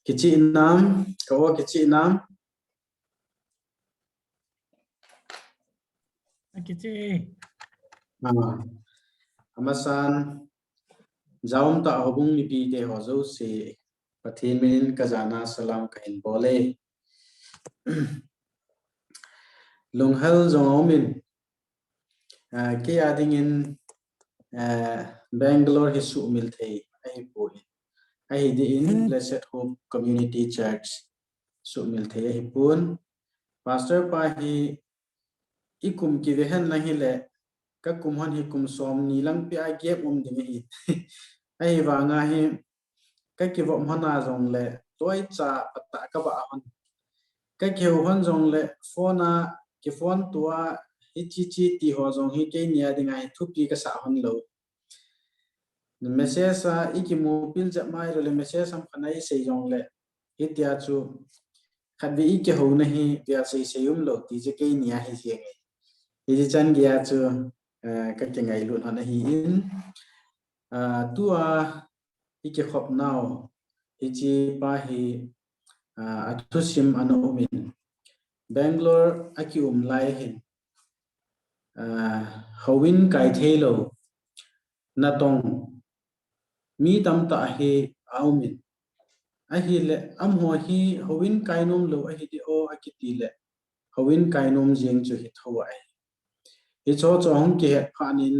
Kichi nam, kawa kichi nam. Kichi. Amasan zaum ta hobung ni pi te hozo se Pathen min kazana salam kahin bole. Lunghal zongomin ke ading in Bangalore hisu mil thei ai po ai di in Blessed Hope Community Church su mil thei ai pun pastor pa hi ikum ki vehan la hi le ka kum han hi kum som ni lang pi a gap ding hi ai wa nga hi ka ki vom hana zong le toy cha patta ka ba hon ka kheu hon zong le phone a ki phone tua hi chi ti ho zong hi ke nia ding ai thu pi ka sa hon lo message a ikimu pil ja mai ro le message sam khanai sei jong le hi tia chu khat vi ke ho na hi tia sei seum lo ti je ke nia hi se ngai hi chan gia chu ka ke ngai lu na hi in tua ike khop now hi chi pa hi athusim anomin Bangalore aki lai hin howin kai thelo Natong mi tam ta hi aumin ahi le am ho hi howin kainom lo ahi di o akiti le howin kainom jeng chu hi thawai hi cho hong ki het phanin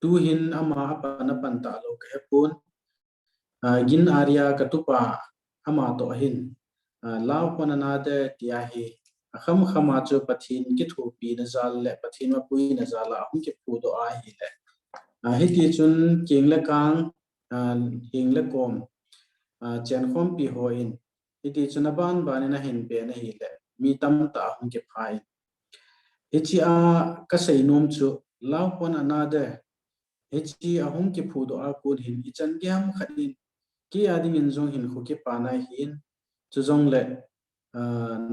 tu hin ama apana panta lo ke pun gin area katupa ama to hin law pon another tia hi akham khama chu pathin ki thu pi na zal le pathin ma pui na zala hum ki pu do a hi le hi ti chun king le kang hing le kom chen khom pi hoin hi ti chun ban ban na hin pe na hi le mi tam ta hum ki phai hi chi a ka sei nom chu law pon another hi chi ahum ki pu do a kun hin ichan gyam khatin ki ading in zong hin khu ki pa na hin chu zong le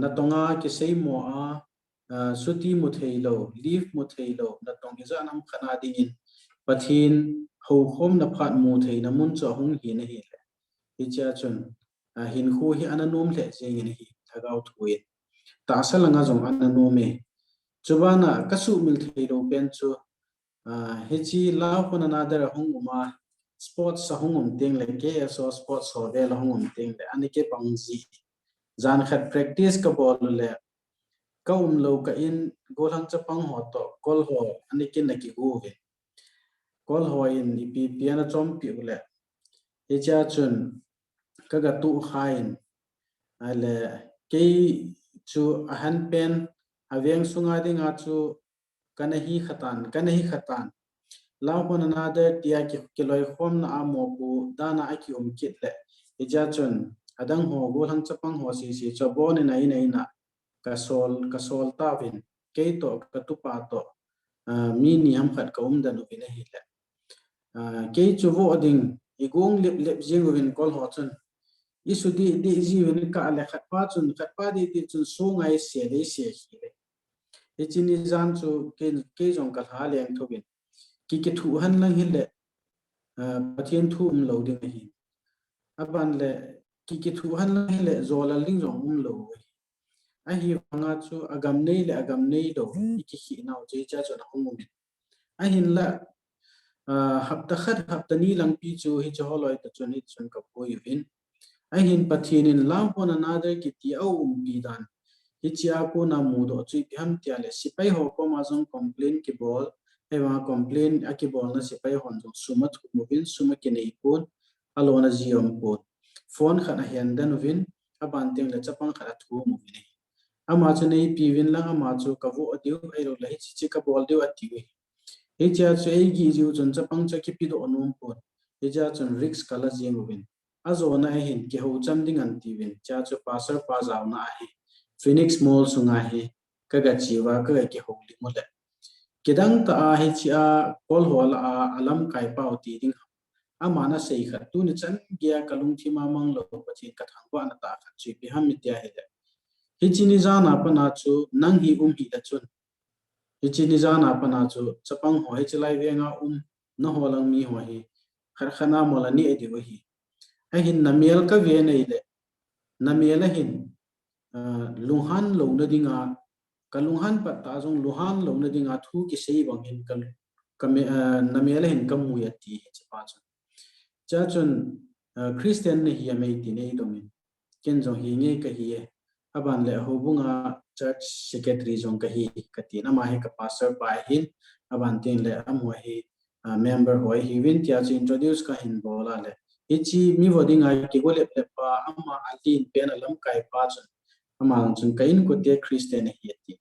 na tonga ki sei mo a suti mu theilo leave mu theilo na tong iza nam khana ding in pathin ho khom na phat mu theina mun cho hung hi na hi le hi cha chun hin khu hi ananom le jeng in hi thagau thuin ta salanga zong ananome chubana kasu mil theilo pen chu hichi law pon another hunguma sports hungum ting le ke so sports ho vel hungum ting le anike pangji zan khat practice ka bol le ka lo ka in golang chapang ho to kol ho anike na ki go ve kol ho in ipi piana chom pi le hicha chun ka ga tu khain ale ke chu ahan pen aveng sunga dinga chu kanahi khatan law pon another tia ki kiloi khom na amo pu dana aki kit le ija chun adang ho go hang chapang ho si chobon nei na kasol tawin ke to ka tu pa to mi ni ham khat ka dan upin hi le ke chu vo ding igong lep jing win kol ho chun isudi di ji win ka le khat pa di chun so ngai se le se hi le ichini zan chu ke jong ka ha leng thobin ki thu han lang hi le pathian thu lo ding hi aban le ki thu han lang hi le zola ling jong lo a hi wanga chu agam nei do ki hi naw che cha chu na hum a hin la hapta ni lang pi chu hi cho loi ta chun hi chun ka poi win a hin pathian in law pon another ki ti au pi dan hi chia ko na mu do chu pi ham tia le sipai ho ko ma jong complain ki bol ewa complain akibol na sipai hon jong suma thu movin suma ke nei pon alona jiom pon phone khana hian dan win aban teng le chapang khara thu movin ama chu nei pi win lang ama chu ka vo adiu ai ro la hi chi ka bol deu ati wi hi cha chu ei gi jiu chun chapang cha ki pi do nom pon hi cha chun risk kala jing win azo na hin ki ho cham ding an ti win cha chu pasar pa jaw na hi Phoenix Mall sunga hi ka ga chiwa ka ki ho li mo le kidang ta hi chia kol hol alam kai pau ti ding amana sei kha tu ni chan gya kalung thi ma mang lo pachi ka thang wa na ta kha chi pi ham mitya he hi chini jana pa na chu nang hi hi da chun Hiche ni zana pana chu chapang ho hiche lai venga na holang mi ho hi khar khana mola ni edi ho hi a hin namel ka ve nei le namel a hin lunghan lo na dinga kalunghan pa ta jong luhan lo na dinga thu ki sei bang hin ka namel a hin kam mu ya ti hi chapa chu cha chun Christian ne hi mai ti nei domin ken jong hi nge ka hi aban le ho bunga church secretary jong ka hi ka ti na ma he ka pastor pa hin aban tin le amwa hi member hoi hi win tia chi introduce ka hin bola le ichi mi voding ai ki gole pe pa amma alin pen alam kai pa chun ama chun kain ko te Christian hi ti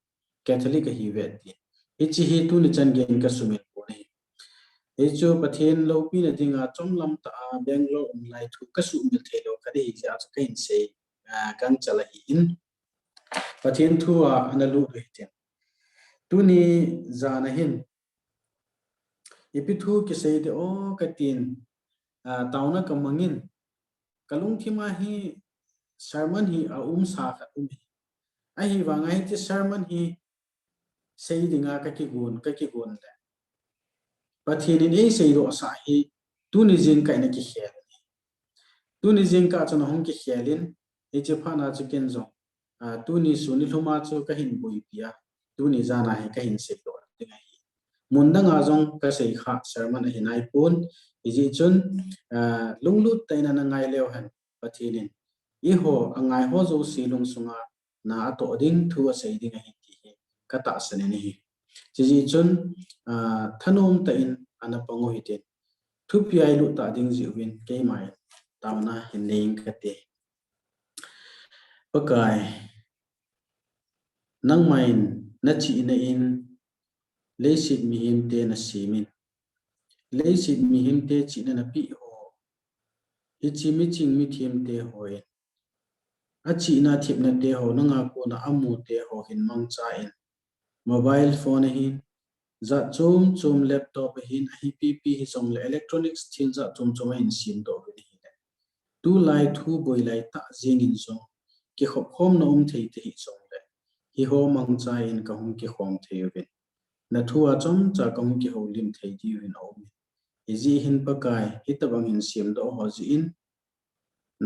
Catholic hi ve ti ichi hi tu ni chan gen ka sumit ko nei Hicho Pathen lo pi na dinga chom lam ta Bangalore lai thu ka su mil thelo ka de ja cha kain se kang chala hi in Pathen thu analu ri ten tu ni zana hin ipi thu ki se de o ka tin tauna ka mangin kalung thima hi sermon hi sa kha a hi wangai ti sermon hi sei dinga ka ki gun le Pathen in ei sei do sa hi tu ni jing kai na ki he tu ni jing ka chana hong ki helin e che phana chu ken zo tu ni su ni thuma chu ka hin bui pia tu ni jana he ka hin se do tinga hi munda nga jong ka sei kha sermon hi nai pun ji chun lunglut taina na ngai leo han Pathenin I ho angai ho zo silung sunga na to ding thu a sei ding hi ti hi ka ta sane ni ji chun thanom ta in ana pango hi te thu pi ai lu ta ding ji win ke mai tauna hin ning ka te pakai nang main na chi na in leisit mi him te na simin leisit mi him te chi na pi ho ichi mi ching mi thim te hoi a chi na thip na te ho na nga ko na amu te ho hin mang cha in mobile phone hin za chum laptop hin hi pp hi song le electronics thil za chum hin sim do ni tu lai thu boi lai ta jing in so ki khom na thei te hi song le hi ho mang cha in ka hum ki khom thei win na thu a chom cha ka hum ki ho lim thei ti win om ji hin pakai hitabang in sim do ho ji in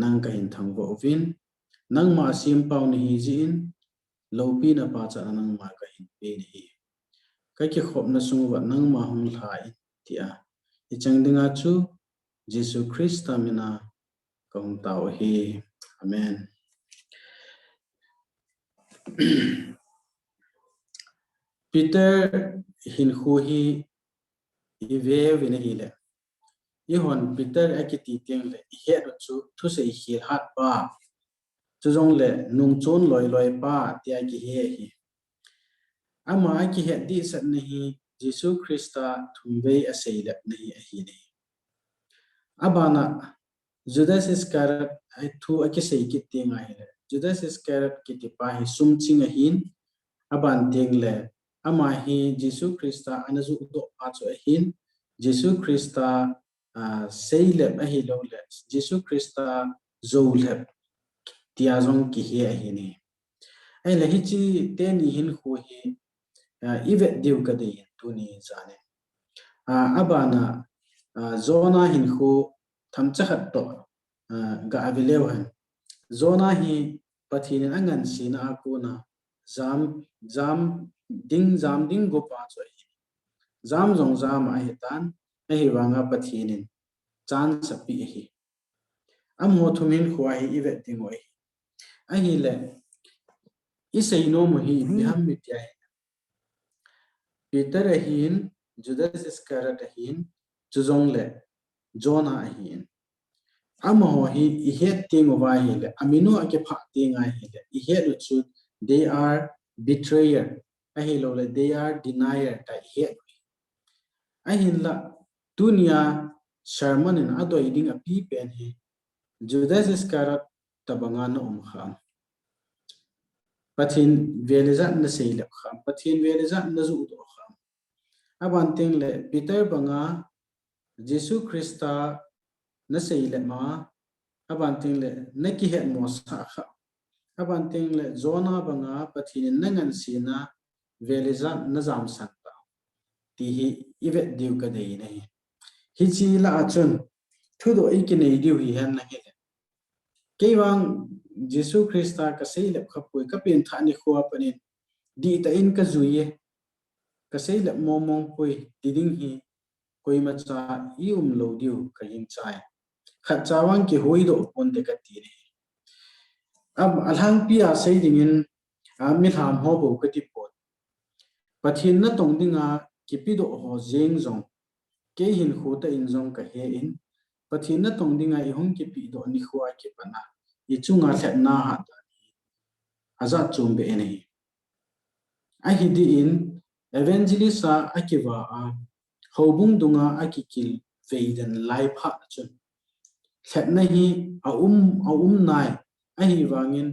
nang ka hin thang bo win nang ma sim pau ni hi ji in lo pi na pa cha nang ma ka hin pe ni hi ka ki khop na sung wa nang ma hum thai tia I chang dinga chu Jesus Christ mina kong tao hi amen Peter hinkho hi ve vina hi le I hon Peter akiti tiang le he ro chu thu se hi hat pa chu jong le nung chon loi pa tia ki he hi ama ki he di sat nahi Jesus Christa thumbe asei le nahi a hi ne abana Judas Iscariot ai thu akisei ki tinga hi le Judas Iscariot ki ti pa hi sum chinga hin aban ting le ama hi Jesus Christa anazu do pa chu hin Jesus Christa sei le a hi lo le Jesus Christa zo le tia jong ki he a hi ni ai le hi chi te ni hin khu hi ivet diu ka de tu ni jane abana Jonah hin khu tham cha khat to ga avilew han Jonah hi Pathen angan sina akona jam ding go pa choi jam jong jam a hetan a hi wanga Pathenin chan sapi hi amho thumin khwa hi ivet ding oi a hi le isei no mo hi biham mitya Peter hin Judas Iscariot hin chuzong le Jonah hin ama ho hi he ting wa hi le amino ake pha ting ai hi le he lu chu they are betrayer a hi lo le they are denier ta he a hin la dunia sermon in adoi ding a pi pen hi Judas Iscariot tabanga na kham Pathen veleza na sei le kham Pathen veleza na zu do kham aban ting le Peter banga Jesus Christa na sei le ma aban ting le naki het mo sa kha aban ting le Jonah banga Pathen nangan sina veleza nazam santa ti hi ivet diu ka dei nei hichi la achun thudo ikinei diu hi han na hele keiwang Jesu Christa ka sei lep khapui ka pin thani khuwa panin di ta in ka zuye ka sei lep momong pui diding hi koi macha lo diu ka hin chai khat chawang ki hoido pon de ka ti ne ab alhang pia sei dingin mi ham ho bo ka ti pot pathin na tong dinga ki pido ho jeng jong ke hin khu ta in jong ka he in pathin na tong dinga I hong ki pi do ni khuwa ki pana I chunga thet na ha ta aza chum be nei a hi di in evangelista akiwa a hobung dunga akikil veiden lai pha chun thet na hi a nai a hi wangin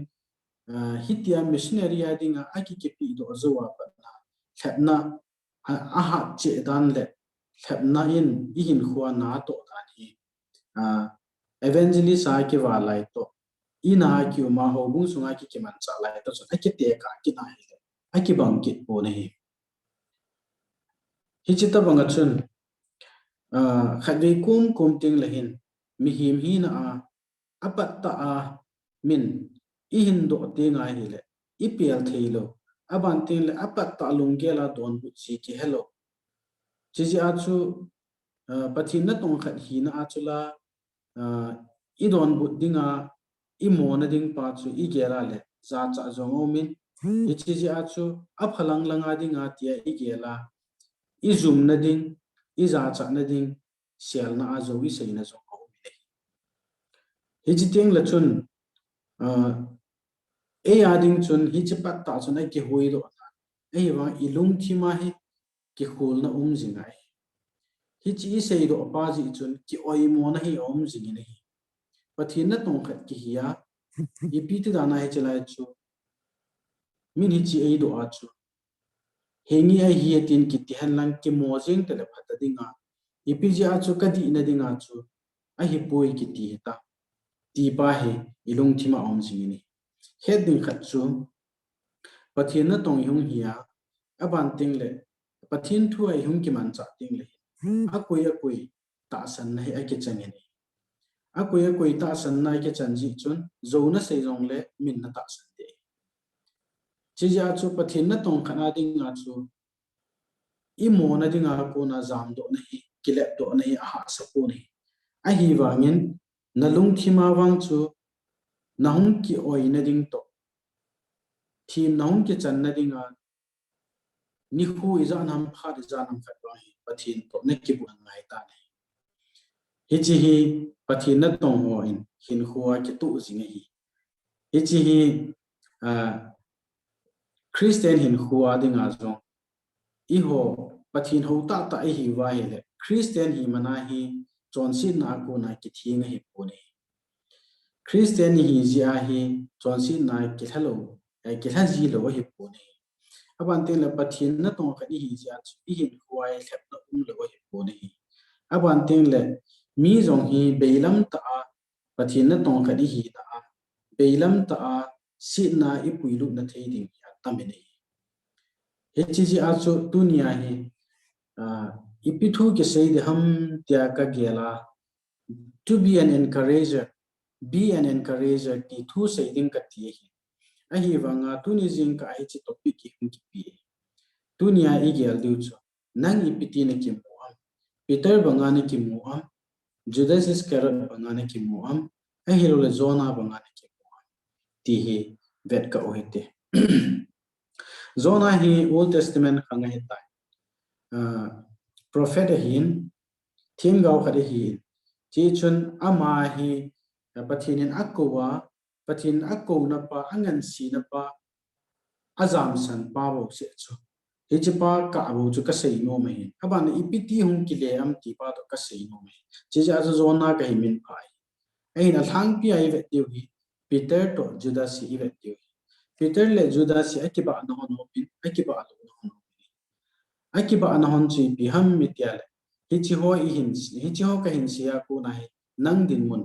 hitia missionary adinga akiki pi do zowa pana thet na a ha che dan le thet na in I hin khuwa na to dan hi evangelist ki wa lai to ina ki ma hobung sunga ki man cha lai to aki te ka ki na hi aki bang ki po nei hichita banga chun khadwei kum ting lahin mi him hi na apat ta min I hin do te ngai hi le I pel theilo aban ting le apat ta lungela don bu chi ki hello chiji achu pathin na tong khat hi na achula I don bu dinga I mo na ding pa chu I gela le za cha zongo min chiji achu aphalang langa dinga tia I gela I zoom na ding I za cha na ding sial na azo I sei na zo ko mi hi teng la chun e ading chun hi chipat ta chun ai ki hoi do ai wa ilung thima hi ki khul na jingai hi chi sei do pa ji chun ki oi mo na hi jingi nei pathin na tong khat ki hiya I pi tu dana hi chalai chu min hi chi ei do a chu hengi ai hi tin ki ti han lang ki mo jing tele phata dinga I pi ji a chu ka di na dinga chu a hi poi ki ti ta ti pa hi ilung thima jingi nei het ding khat chu pathin na tong yung hiya aban ting le pathin thu ai hung ki man cha ting le akoi ta san na hi a ki changin akoi ta san na ki chanji chun zo na sei jong le min na ta san de chi ja chu pathin na tong khana ding nga chu I mo na dinga ko na zam do na hi kilep do na hi a ha sa ko ni a hi wangin na lung thima wang chu na hung ki oi na ding to thim na hung ki chan na dinga ni khu iza nam pha iza nam khat wa hi pathin to na ki bu ngai ta nei hi chi hi pathin na tong ho in hin khuwa ki tu jing hi chi hi Christian hin khuwa dinga zong I ho pathin ho ta ta hi wa hi le Christian hi mana hi chon sin na ko na ki thing hi pu nei Christian hi ji a hi chon sin na ki hello ki ha ji lo hi pu nei aban te la pathin na tong kha hi ji a I hin khuwa hi lep na lo hi pu nei aban te le mi jong hi beilam ta pathin na tong kha hi ta beilam ta si na I puilu na thei ding ya tamini HG also dunia hi ipithu ke sei de ham tia ka gela to be an encourager be an encourager ki thu sei ding ka ti hi a hi wanga tuni jing ka hi chi topic ki pi dunia I gel du chu nang ipiti ne ki mu am Peter banga ne ki mu am Judas Iscariot banga ne ki mu am a hi lo le Jonah banga ne ki mu am ti hi vet ka ohite Jonah hi Old Testament khanga hi tai prophet hin thim gau khade hi chi chun ama hi pathinin akwa pathin akona pa angan si na pa azam san pa bo se chu hi chi pa ka bo chu ka sei no mai aban ipiti hung ki le am ti pa to ka sei no mai chi ja Jonah ka hi min pai ai na thang pi ai ve tiu hi Peter to Judas hi ve tiu Peter le Judas hi akiba no no pin akiba no akiba anahon chi pi ham mitial hichi ho ka hin sia ko nai nang din mun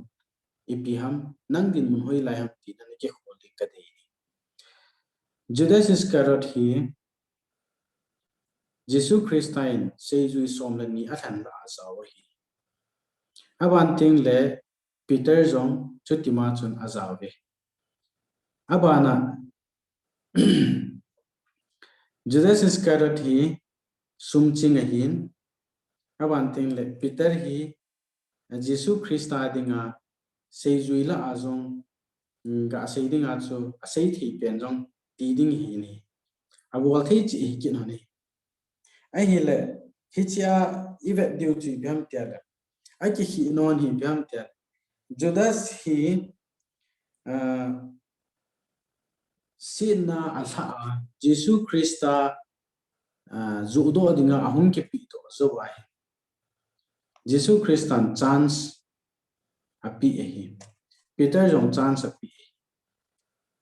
ipi ham nang din mun hoi lai ham ti na ke khol ka dei Judas Iscariot hi Jesus Christain sejui somlani athan ba asawahi abanting le Peter jong chutima chun azawe abana Judas Iscariot hi sumching ahin abanting le Peter hi Jesus Christa dinga sejui la azong ga seiding achu asei thi pen jong tiding hi ni abol thei chi hi kin hani ai hi le hichia ivet diu chi biam tiala ai ki hi non hi biam tiala Judas hi sina alha Jesus Christa zudo dinga ahun ke pi to so ai Jesus Christan chance api hi Peter jong chance api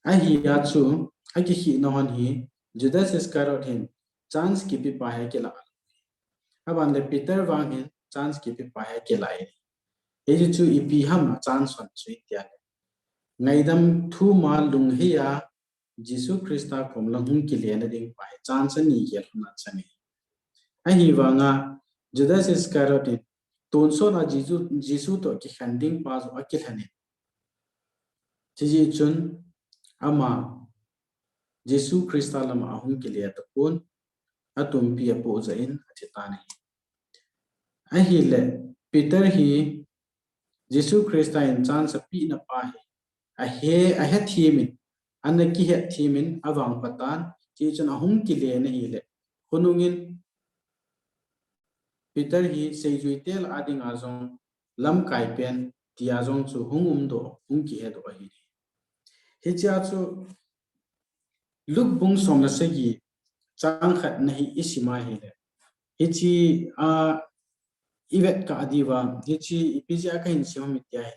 ai hi ya chu ai ki hi non hi Judas Iscariot hin chance ki pi pa hai ke la aban le Peter wang hin chance ki pi pa hai ke la ai chu ipi ham chance wan chui tia ngaidam thu ma lung hiya Jesus Christa khom lang hun ki le na ding pai chance ni ke huna chani ai hi wanga Judas Iscariot ton so na Jesus to ki handing pa zo akil hani ji chun ama Jesus Christa lama ahun ki le ta pon atum pi apo za in atitani ai hi le Peter hi Jesus Christa in chance pi na pa hi a he thimin anna ki he thimin awang patan chi chun ahum ki le na hi le hunungin Peter hi seijui tel ading azong lam kai pen tia jong chu hungum do hung ki he do hi hi cha chu luk bung som na se gi chang khat na hi isima hi le hi chi a ivet ka adiwa hi chi ipija ka hin sim mi tia hi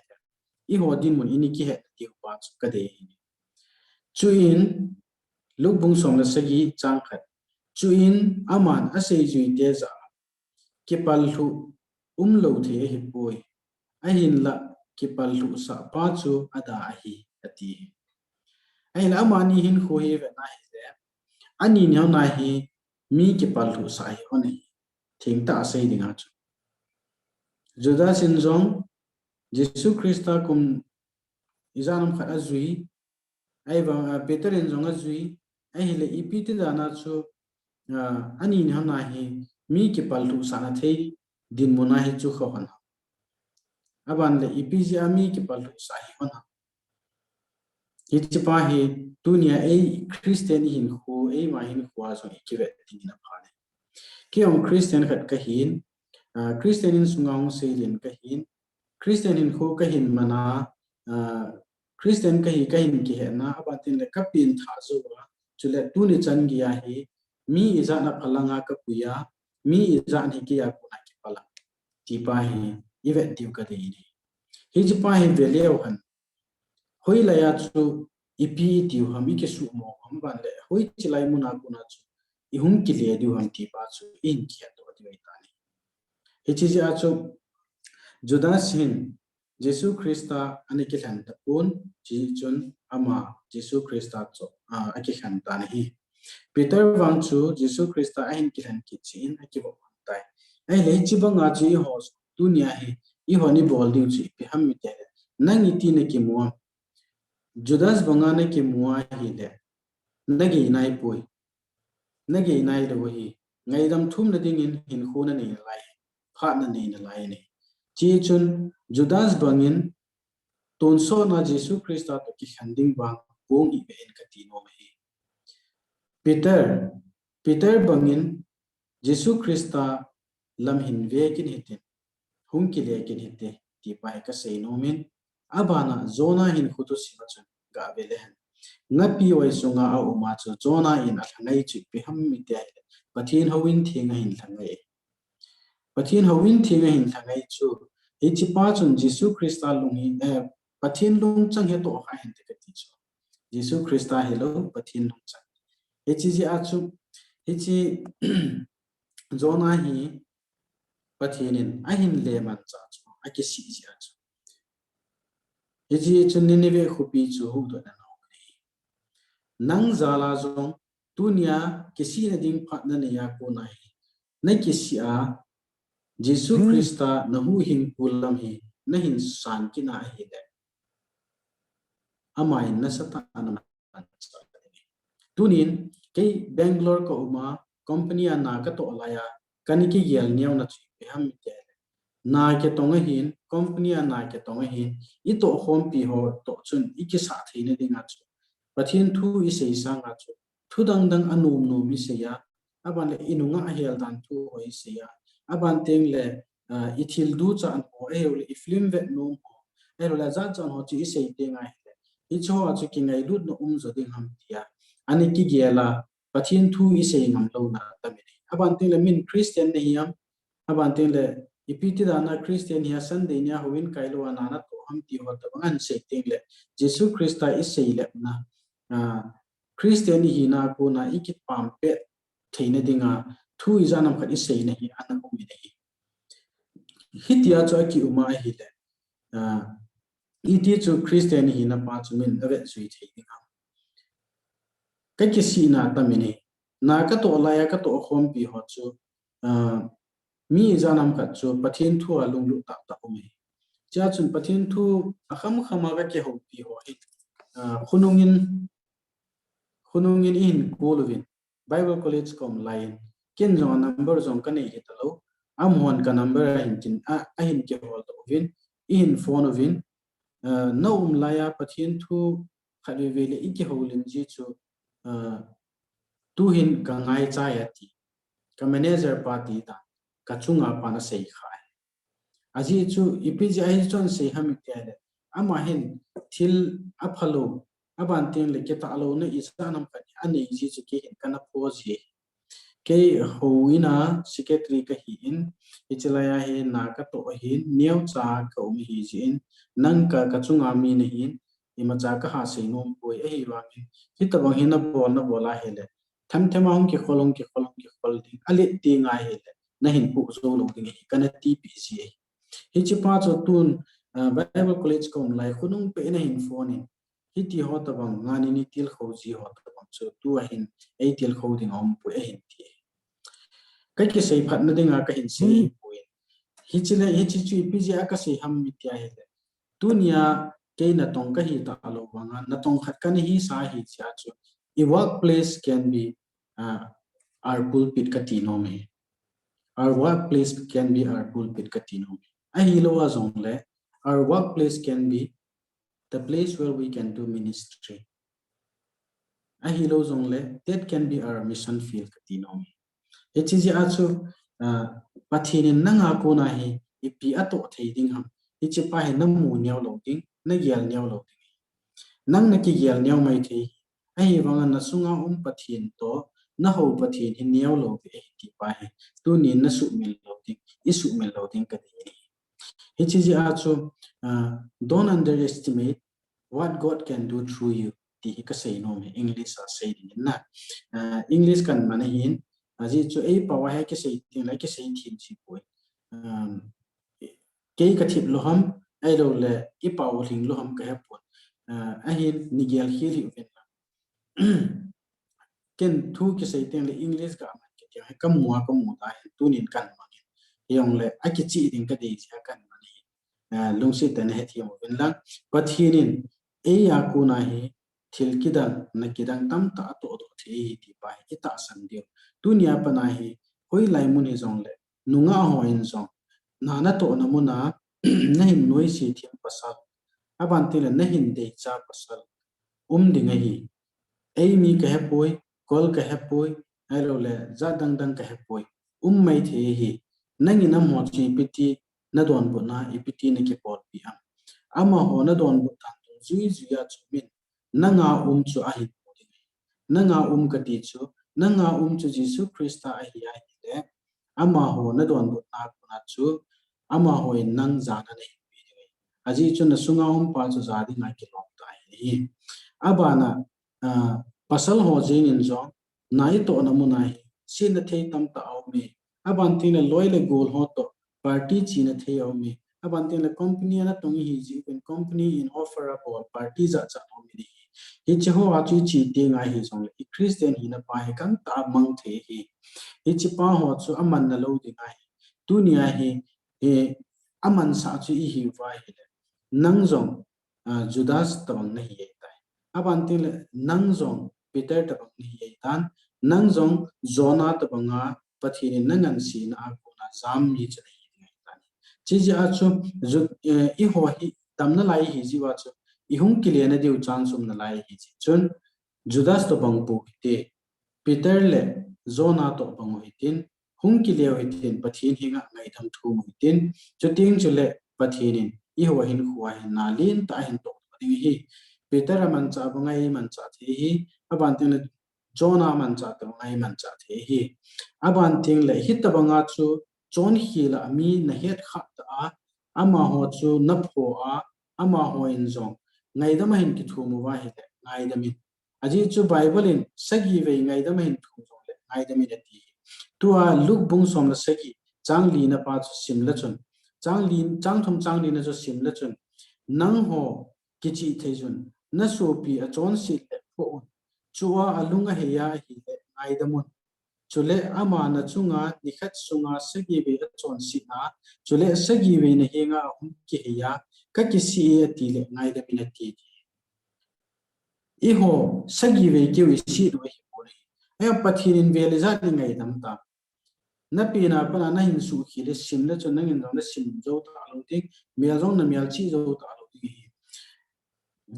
I hodin mun ini ki he ti pa chu ka de chuin lukbung som la sagi changkhat chuin aman asei jui te za kipal thu lo the hi poi ahin la kipal thu sa pa chu ada hi ati ahin amani hin kho he ve na hi le ani nya na hi mi kipal thu sa hi oni thing ta sei dinga chu Judas in jong Jesus Christa kum izanam khat azui ai ba Peter in jong azui ai le ipiti dana chu ani ni hana hi mi ki paltu sana thei din mona hi chu khawan aban le ipiji ami ki paltu sa hi hona hi chipa hi dunia ei Christian hin khu ei ma hin khwa so ki ve tingina phane ki om Christian khat ka hin Christian in sungaung seilin ka hin Christian in khu ka hin mana Christian ka hin ki he na abatin le kapin tha zo chule tu ni chan gi ya hi mi iza na phalanga ka puya mi iza ni ki ya ku na ki pala ti pa hi ivet tiu ka de ni hi ji pa hi veleo han hoi la ya chu ipi tiu ha mi ke su mo ham ban le hoi chilai mu na ku na chu I hum ki le diu ham ti pa chu in ki ya to di ta ni hi chi ja chu Judas hin Jesus Christa ani ki han ta pun chi chun ama Jesus Christa cho aki han ta ni Peter wang chu Jesus Christa ahin ki han ki chin aki bo tai ai le chi banga chi ho dunia hi I honi bol diu chi pe ham mi te nang iti ne ki muam Judas banga ne ki muwa hi le nagi nai pui nagi nai le hi ngai dam thum na ding in hin khuna nei lai pha na nei na lai ne chi chun Judas bangin ton so na Jesus Christa to ki handing bang bong I be en ka ti no hi Peter bangin Jesus Christa lam hin ve kin hitin hum ki le kin hitte ti pai ka sei no min abana Jonah hin khutu sima chun ga bele ngapi wai sunga a uma chu Jonah in a thangai chi pe ham mi te Pathen howin thinga hin thangai Pathen howin thinga hin thangai chu hi chi pa chun Jesus Christa lungi Pathen lung chang he to ha hin te ka ti chu Jesus Christa hello Pathen lung chang hi chi ji a chu hi chi Jonah hi Pathenin ahin le man cha chu aki si ji a chu hi chi chun ni ve khupi chu hu do na nang zala zong dunia kisi na ding phat na ne ya ko nai nay kisia Jesus Christa nahu hin pulam hi nahin san kina hi le amai nasata anam tunin ke Bangalore ko uma company na ka to laya kaniki yel niaw na chi ham ke na ke tonga hin company na ke tonga hin itohkhom pi ho to chun ikisa theine dinga chu pathin thu isei sanga chu thudang dang anum no mi se ya aban le inunga ahel dan thu hoi se ya aban teng le ithil du cha an ho e le iflim ve no ho e la za chan ho chi isei te ngai le icho a chu ki ngai lut no zo ding ham tia ani ki gela pathin thu isei ngam lo na ta mi aban teng le min Christian ne hiam aban teng le ipiti dana Christian hiya Sunday nya huin kailo anana to ham ti ho ta bangan se teng le Jesus Christa isei le na Christian hi na ko na ikit pam pe theina dinga thu izanam khat isei na hi anam umi nei hitia cho ki uma hi le iti chu Christian hi na pa chu min ave sui thei dinga ka ki si na ta mi nei na ka to la ya ka to khom pi ho chu mi izanam khat chu pathin thu alung lu ta ta umi cha chun pathin thu akham khama ga ke ho pi ho hi khunungin in kolovin Bible College kom line ken jong number jong kan ei hitalo amhon ka number hin tin a hin ke hol to vin in phone vin no laya pathin thu khali vele ike holin ji chu tu hin ka ngai cha ya ti ka manager party ta ka chunga pana sei khai aji chu ipji ai chon sei hamik te ama hin thil aphalo aban teng le ke ta alo na isanam ka ani ji chu ke hin kana phoji ke hoina secretary ka hi in ichlaya he na ka to hin new cha ka hi jin nang ka chunga mi ne hin ima cha ka ha sei nom poi e hi wa mi hitabang hina na bola hele tham thema hum ke kholong khol ding ali ti nga hele na hin pu zo lo ding kana ti pi si hichi pa cho tun Bible College kom lai khunung pe na hin phone in hiti ho tabang ngani ni til khoji ho tabang so tu hin ei til kho ding om pu e hin ti kai ke sei phat na dinga ka hin sei pu hichile hichi chu pji aka sei ham mi tia hele dunia ke na tong ka hi ta lo wanga na tong khat kan hi sa hi cha chu a workplace can be our pulpit ka tino me our workplace can be our pulpit ka tino me a hi lo wa zong le our workplace can be the place where we can do ministry a hi lo zong le that can be our mission field ka tino me echi ji a chu pathin nanga ko na hi ipi ato thei ding ham ichi pa he namu nyaw lo ding na gyal nyaw lo ding nang na ki gyal nyaw mai thei ai wanga na sunga pathin to na ho pathin hi nyaw lo be ki pa he tu ni na su mil lo ding isu mil lo ding ka ni hichi ji a chu don't underestimate what God can do through you ti ka say no me English a say din na English kan manahin aji chu ei pawa ha ke sei tin la ke sei thin chi poi ke ka thip loham ai lo le I paw ring loham ka ha pon a hin nigel hil hi ven ken thu ke sei tin le English ka ma ke ha ka mu ta tunin kan ma yong le a ki chi ding ka dei cha kan ma ni lungsi tan he thiam ven lang pathinin ei ya ku na hi thil kidang na kidang tam ta to do thi ti pa hi ta san dio dunia pana hi hoi lai mun hi jong le nunga ho in jong na na to na muna na hin noi si thiam pasal aban ti le na hin de cha pasal dinga hi ei mi ka hepoi kol ka hepoi alo le za dang dang ka hepoi mai the hi nangi na mo chi piti na don bu na ipiti na ki pot pi am ama ho na don bu ta zui zuya chu min nanga chu a hi nanga ka ti chu nanga chu Jesus Christa a hi a le ama ho na don bu na chu ama ho nang za na nei pi ni aji chu na sunga pa chu za di na ki lok ta hi abana pasal ho jing in zo nai to na mu nai sin na thei tam ta au me aban tin loi le gol ho to party chi na thei au me aban tin le company na tong hi ji pen company in offer a party za cha au me Hiche ho achu chi dinga hi song le Christian hi na pa he kan ta mang the hi hiche pa ho chu aman na lo dinga hi dunia hi e aman sa chu I hi vai hi le nang zong Judas tabang na hi tai abanti le nang zong Peter tabang na hi tan nang zong Jonah tabanga Pathen nangan si na akona zam mi chu hi tan chi ji achu I ho hi tamna lai hi ji wa chu I hung kile na deu chan sum na lai hi ji chun Judas tabang pu te Peter le Jonah to bang hitin hung kile hitin Pathen hinga ngai tham thu hitin chuting chule Pathenin I ho hin khuwa hin na lin ta hin to ding hi Peter man cha bangai man cha the hi aban tin Jonah man cha to ngai man cha the hi aban ting le hit tabanga chu John hi la mi na het kha ta ama ho chu na pho a ama ho in zong ngai da ma hin ki thu mu wa hi le ngai da min aji chu Bible in sagi ve ngai da ma hin thu zong le ngai da mi da ti tua luk bung som la sagi chang li na pa chu sim la chun chang thum chang li na chu sim la chun nang ho kichi thejun na so pi a chon si le pho chuwa alunga heya hi le ngai da mun chule ama na chunga nikhat sunga sagi ve a chon si na chule sagi ve na henga hum ki heya ka ki si a ti le ngai da mi na ti I ho sagi ve ki wi si do hi ko ni ai Pathen in ve le za ni ngai dam ta na pi na pa na hin su khi le sim le chon nangin dong na sim zo ta lo ting mel jong na mel chi zo ta lo ting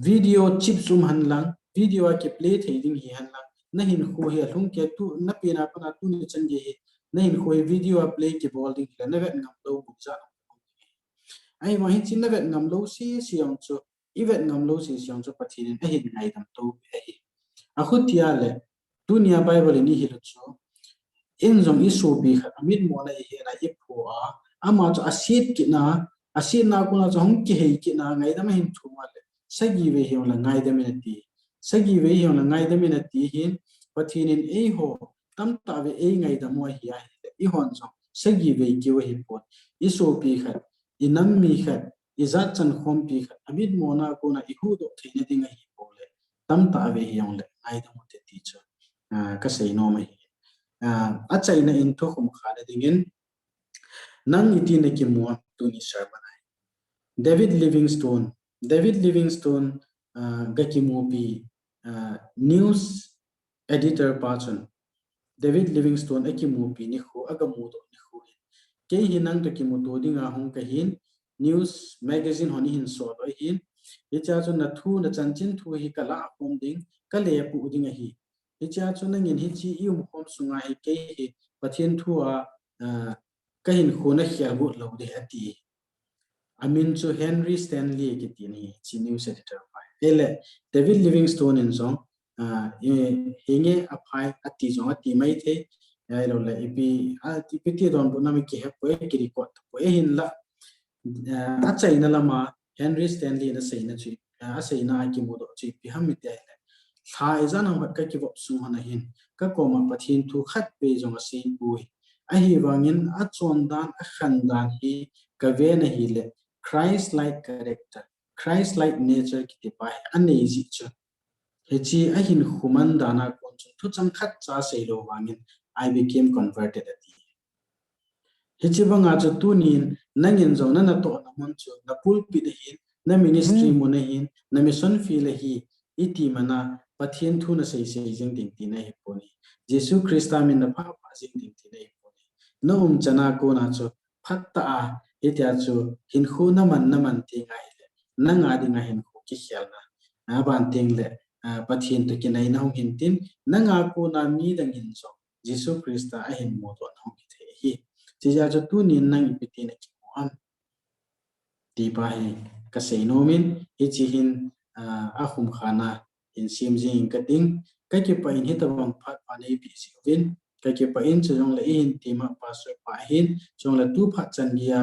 video chip zoom han lang video ke play thei ding hi han lang na hin kho he lung ke tu na pi na pa na tu ni chan ge na hin kho video play ke bol ding la na vet ngam lo bu cha ai ma hin chin na vet ngam lo si siang chu I vet ngam lo si siang chu Pathen a hin ngai dam to hi a khu tia le dunia Bible ni hi lo chu in zong isu bi khat amit mo na hi na I pho a ama chu asit ki na asit na ko na chong ki hei ki na ngai da ma hin thu ma le sagi ve hi la ngai da mi na ti sagi ve hi la ngai da mi na ti hin Pathen in ei ho tam ta ve ei ngai da mo hi a I hon chong sagi ve ki wa hi po isu bi khat inam mi khat izat chan khom pi khat amit mo na ko na I hu do theina ding a hi po le tam ta ve hi yong le ngai da mo te ti chu ka sei no mai a chaina in itohkhom khana dingin nang iti na ki mo tu ni sermon ai David Livingstone ga ki mo bi news editor person David Livingstone aki mo bi ni kho aga mo do ni kho ke hi nang to ki mo to dinga hong ka hin news magazine honi hin so do hin icha chu na thu na chanchin thu hi kala khom ding ka le pu dinga hi icha chu na ngin hi chi yum khom sunga hi ke hi Pathen thu a ka hin khona hial go lo de ati amin chu Henry Stanley ki ti ni chi news editor pa ele David Livingstone in song hinge aphai ati jong ati mai the ai lo la ipi ati piti don bu nami ki hepo ki record po hin la a chaina lama Henry Stanley na sei na chi a sei na ki mo do chi pi ham mi te tha izan ham ka ki bop su hana hin ka ko ma Pathen thu khat pe jong sei pui a hi wangin a chon dan a khan dan hi ka ve na hi le Christ like character Christ like nature ki ti pa anei ji chu Hiche a hin human dana kon thu chang khat cha sei lo wangin I became converted ati Hiche banga chu tunin nangin zo na to na mon chu na pulpit hin na ministry mo na hin na mission feel hi iti mana Pathen thu na sei jing ding ti na hi poni Jesus Christa min na pa jing ding ti na hi poni no chana ko na chu phatta a itia chu hinkho na man ti ngai le na nga di nga hinkho ki khial na ban ting le Pathen to ki nai na hong hin tin na nga ko na mi dang hin so Jesus Christa a hin mo to na hong ki the hi chi ja chu tu nin nang ipiti na ki mo am ti pa hi ka sei no min hi chi hin a hum khana in sim jing ka ding ka ki pa in hi ta bang phat pa nei bi si win ka ki pa in chong la in ti ma pa so pa hin chong la tu phat chan gia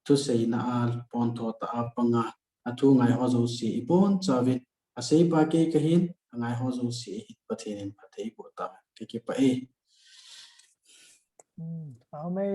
thuseina al pon tho ta apanga athu ngai ho zo si ipon chawit a seipa ke ka hin ngai ho zo si Pathen in pathei ko ta ki pa e Ame